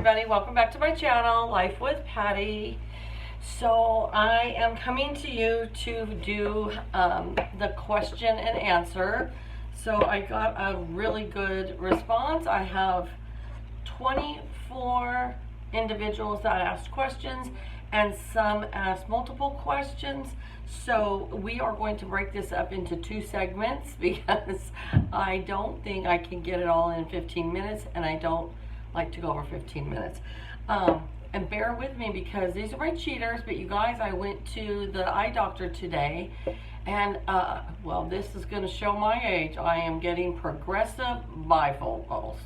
everybody. Welcome back to my channel, Life with Patty. So I am coming to you to do the question and answer. So I got a really good response. I have 24 individuals that asked questions and some asked multiple questions. So we are going to break this up into 2 segments because I don't think I can get it all in 15 minutes, and I don't like to go over 15 minutes. And bear with me because these are my cheaters, but you guys, I went to the eye doctor today, and well, this is going to show my age. I am getting progressive bifocals.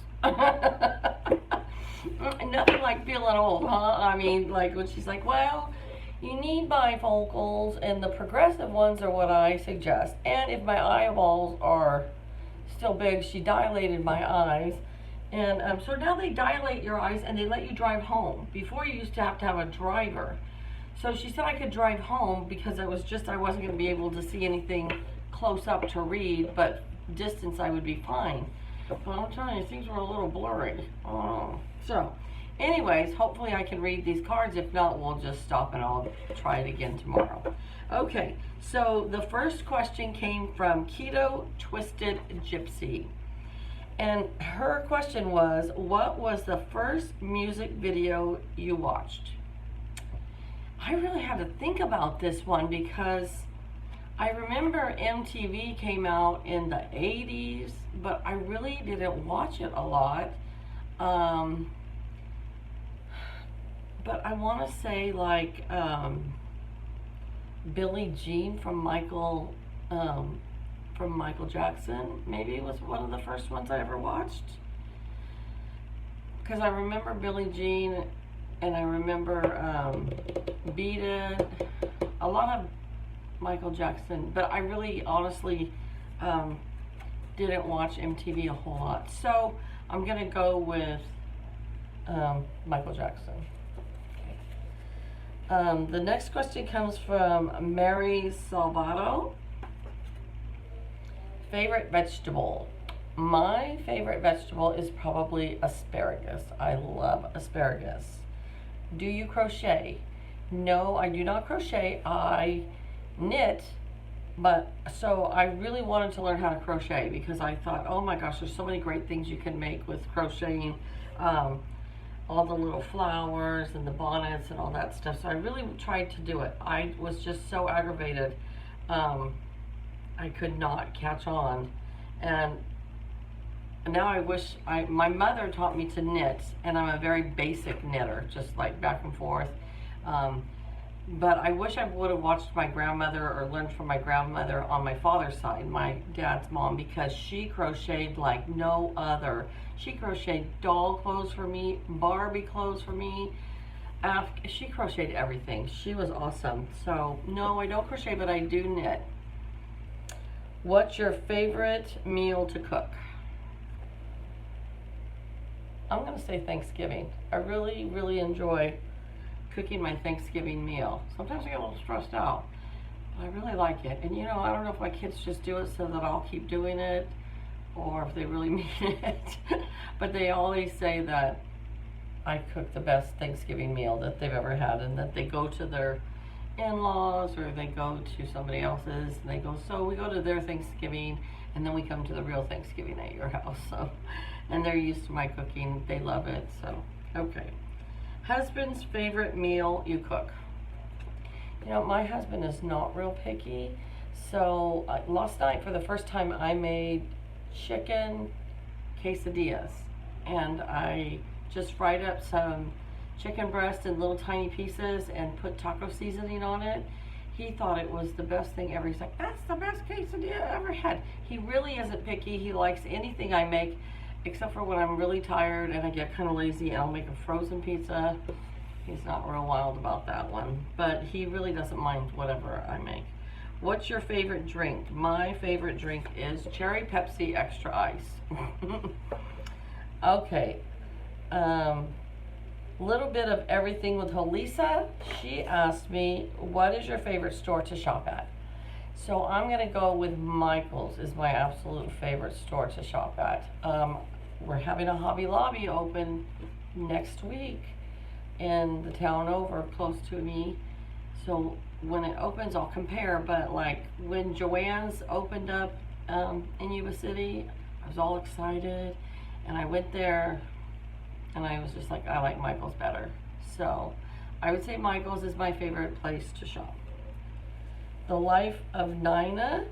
Nothing like feeling old, huh? I mean, like when she's like, well, you need bifocals, and the progressive ones are what I suggest. And if my eyeballs are still big, she dilated my eyes. And so now they dilate your eyes and they let you drive home. Before you used to have a driver. So she said I could drive home because I wasn't going to be able to see anything close up to read, but distance I would be fine. But I'm telling you, things were a little blurry. So anyways, hopefully I can read these cards. If not, we'll just stop and I'll try it again tomorrow. Okay, so the first question came from Keto Twisted Gypsy. And her question was, what was the first music video you watched? I really had to think about this one because I remember MTV came out in the 80s, but I really didn't watch it a lot. But I want to say like Billie Jean from Michael Jackson, maybe it was one of the first ones I ever watched. Because I remember Billie Jean, and I remember Beat It, a lot of Michael Jackson, but I really honestly didn't watch MTV a whole lot. So I'm going to go with Michael Jackson. The next question comes from Mary Salvato. Favorite vegetable? My favorite vegetable is probably asparagus. I love asparagus. Do you crochet? No, I do not crochet. I knit, but so I really wanted to learn how to crochet because I thought, oh my gosh, there's so many great things you can make with crocheting. All the little flowers and the bonnets and all that stuff. So I really tried to do it. I was just so aggravated. I could not catch on, and now I wish my mother taught me to knit, and I'm a very basic knitter, just like back and forth. But I wish I would have watched my grandmother or learned from my grandmother on my father's side, my dad's mom, because she crocheted like no other. She crocheted doll clothes for me, Barbie clothes for me. She crocheted everything. She was awesome. So no, I don't crochet, but I do knit. What's your favorite meal to cook? I'm going to say Thanksgiving. I really, really enjoy cooking my Thanksgiving meal. Sometimes I get a little stressed out, but I really like it. And you know, I don't know if my kids just do it so that I'll keep doing it or if they really mean it. But they always say that I cook the best Thanksgiving meal that they've ever had, and that they go to their in-laws or they go to somebody else's and they go, so we go to their Thanksgiving and then we come to the real Thanksgiving at your house. So, and they're used to my cooking. They love it. So, okay. Husband's favorite meal you cook? You know, my husband is not real picky. So last night for the first time I made chicken quesadillas, and I just fried up some chicken breast in little tiny pieces and put taco seasoning on it. He thought it was the best thing ever. He's like, that's the best quesadilla I ever had. He really isn't picky. He likes anything I make, except for when I'm really tired and I get kind of lazy and I'll make a frozen pizza. He's not real wild about that one, but he really doesn't mind whatever I make. What's your favorite drink? My favorite drink is cherry Pepsi extra ice. Okay. Little bit of everything with Halisa. She asked me, what is your favorite store to shop at? So I'm going to go with Michael's is my absolute favorite store to shop at. We're having a Hobby Lobby open next week in the town over close to me. So when it opens, I'll compare. But like when Joann's opened up in Yuba City, I was all excited, and I went there, and I was just like, I like Michael's better. So I would say Michael's is my favorite place to shop. The Life of Nina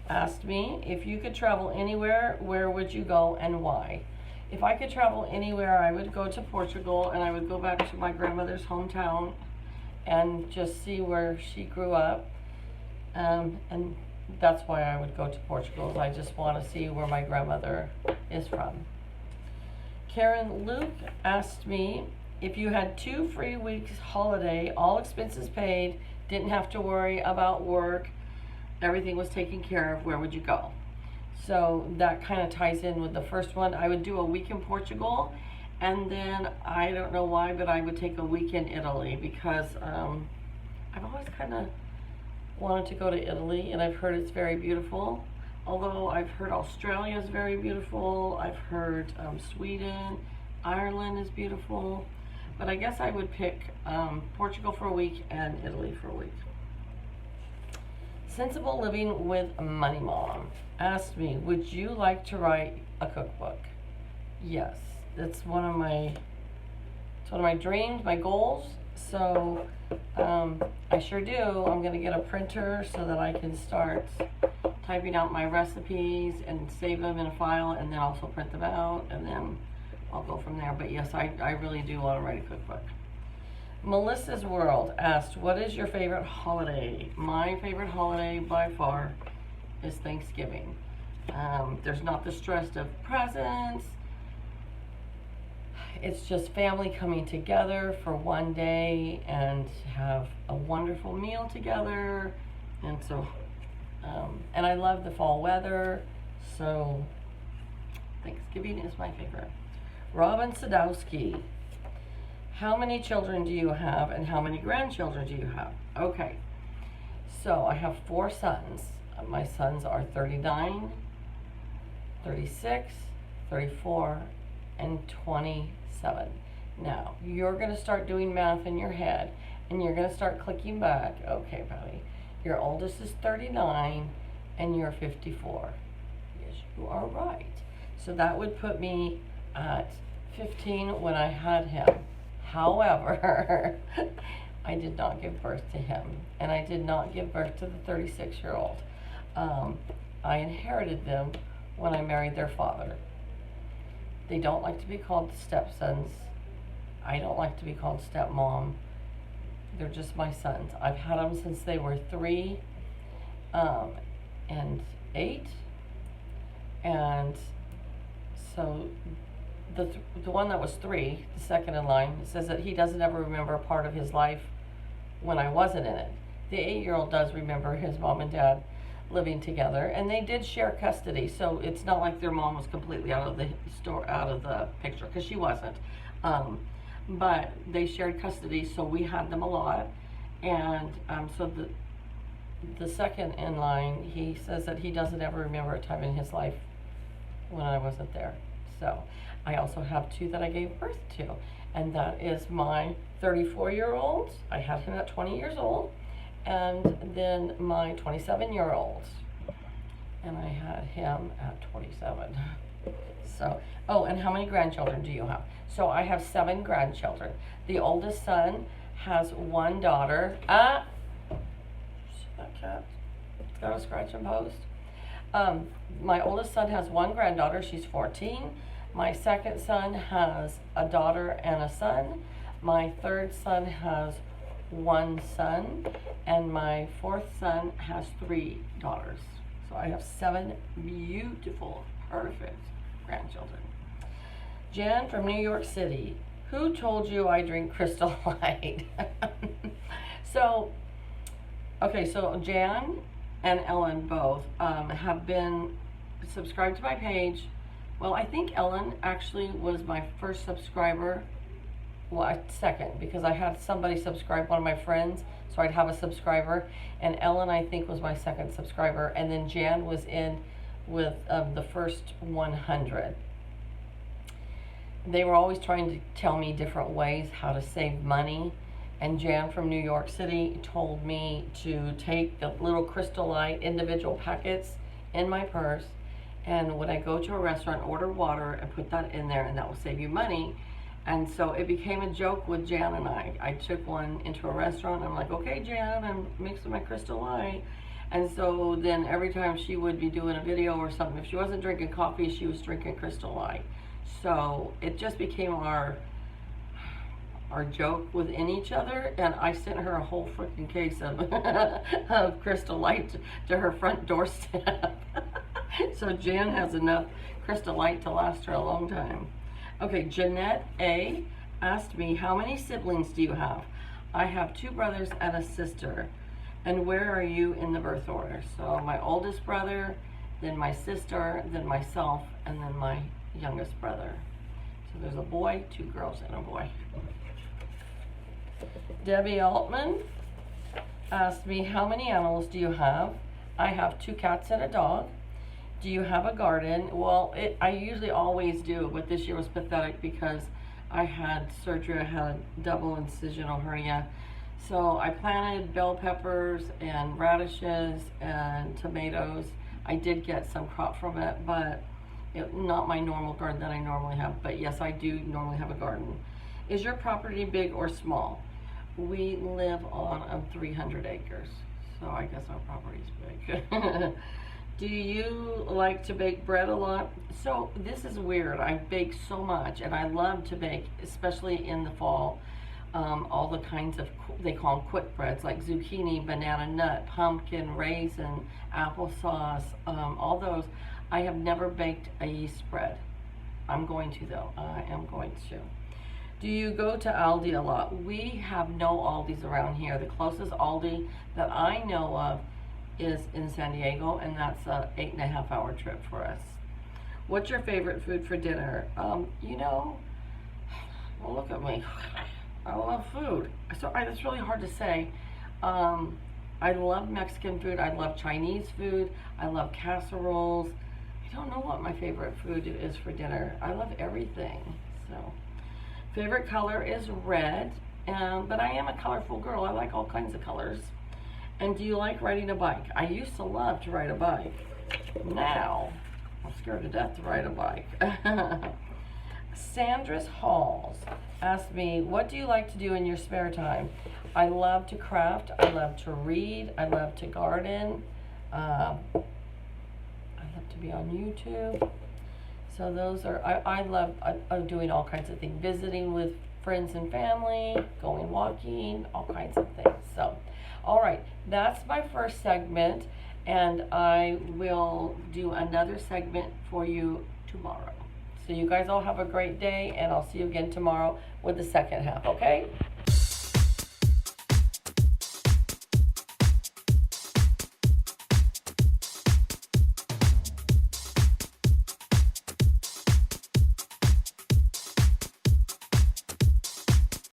asked me, if you could travel anywhere, where would you go and why? If I could travel anywhere, I would go to Portugal, and I would go back to my grandmother's hometown and just see where she grew up. And that's why I would go to Portugal. I just want to see where my grandmother is from. Karen Luke asked me, if you had 2 free weeks holiday, all expenses paid, didn't have to worry about work, everything was taken care of, where would you go? So that kind of ties in with the first one. I would do a week in Portugal, and then I don't know why, but I would take a week in Italy, because I've always kind of wanted to go to Italy, and I've heard it's very beautiful. Although I've heard Australia is very beautiful, I've heard Sweden, Ireland is beautiful, but I guess I would pick Portugal for a week and Italy for a week. Sensible Living with Money Mom asked me, would you like to write a cookbook? Yes, it's one of my dreams, my goals. So I sure do. I'm going to get a printer so that I can start typing out my recipes and save them in a file, and then also print them out, and then I'll go from there. But yes, I really do want to write a cookbook. Melissa's World asked, what is your favorite holiday? My favorite holiday by far is Thanksgiving. There's not the stress of presents. It's just family coming together for one day and have a wonderful meal together. And so, and I love the fall weather. So Thanksgiving is my favorite. Robin Sadowski, how many children do you have and how many grandchildren do you have? Okay, so I have 4 sons. My sons are 39, 36, 34, and 27. Now, you're going to start doing math in your head, and you're going to start clicking back. Okay, Patty, your oldest is 39, and you're 54. Yes, you are right. So that would put me at 15 when I had him. However, I did not give birth to him, and I did not give birth to the 36-year-old. I inherited them when I married their father. They don't like to be called stepsons. I don't like to be called stepmom. They're just my sons. I've had them since they were 3 and 8, and so the one that was 3, the second in line, says that he doesn't ever remember a part of his life when I wasn't in it. The 8-year-old does remember his mom and dad living together, and they did share custody, so it's not like their mom was completely out of the picture, because she wasn't. But they shared custody, so we had them a lot. And so the second in line, he says that he doesn't ever remember a time in his life when I wasn't there. So I also have 2 that I gave birth to, and that is my 34-year-old. I had him at 20 years old, and then my 27-year-old, and I had him at 27. So, oh, and how many grandchildren do you have? So I have 7 grandchildren. The oldest son has 1 daughter. That cat, it's got a scratch and post. My oldest son has 1 granddaughter. She's 14. My second son has a daughter and a son. My third son has 1 son, and my 4th son has 3 daughters. So I have 7 beautiful, perfect grandchildren. Jan from New York City, who told you I drink Crystal Light? So Jan and Ellen both have been subscribed to my page. Well, I think Ellen actually was my first subscriber. Well, second, because I had somebody subscribe, one of my friends, so I'd have a subscriber. And Ellen, I think, was my second subscriber. And then Jan was in with the first 100. they were always trying to tell me different ways how to save money. And Jan from New York City told me to take the little Crystal Light individual packets in my purse, and when I go to a restaurant, order water and put that in there, and that will save you money. And so it became a joke with Jan and I. I took one into a restaurant, and I'm like, okay, Jan, I'm mixing my Crystal Light. And so then every time she would be doing a video or something, if she wasn't drinking coffee, she was drinking Crystal Light. So it just became our joke within each other, and I sent her a whole freaking case of of Crystal Light to her front doorstep. So Jan has enough Crystal Light to last her a long time. Okay, Jeanette A asked me, how many siblings do you have? I have 2 brothers and a sister. And where are you in the birth order? So my oldest brother, then my sister, then myself, and then my youngest brother. So there's a boy, 2 girls, and a boy. Debbie Altman asked me, how many animals do you have? I have 2 cats and a dog. Do you have a garden? Well, I usually always do, but this year was pathetic because I had surgery. I had a double incisional hernia. So I planted bell peppers and radishes and tomatoes. I did get some crop from it, but not my normal garden that I normally have. But yes, I do normally have a garden. Is your property big or small? We live on 300 acres, so I guess our property's big. Do you like to bake bread a lot? So this is weird. I bake so much, and I love to bake, especially in the fall. All the kinds of, they call them quick breads, like zucchini, banana nut, pumpkin, raisin, applesauce, all those. I have never baked a yeast bread. I'm going to, though. I am going to. Do you go to Aldi a lot? We have no Aldis around here. The closest Aldi that I know of is in San Diego, and that's a 8.5-hour trip for us. What's your favorite food for dinner? You know, well, look at me. I love food. So it's really hard to say. I love Mexican food. I love Chinese food. I love casseroles. I don't know what my favorite food is for dinner. I love everything. So, favorite color is red, but I am a colorful girl. I like all kinds of colors. And do you like riding a bike? I used to love to ride a bike. Now, I'm scared to death to ride a bike. Sandra's Halls asked me, what do you like to do in your spare time? I love to craft. I love to read. I love to garden. I love to be on YouTube. So those are, I love doing all kinds of things. Visiting with friends and family, going walking, all kinds of things. So, all right, that's my first segment, and I will do another segment for you tomorrow. So you guys all have a great day, and I'll see you again tomorrow with the second half, okay?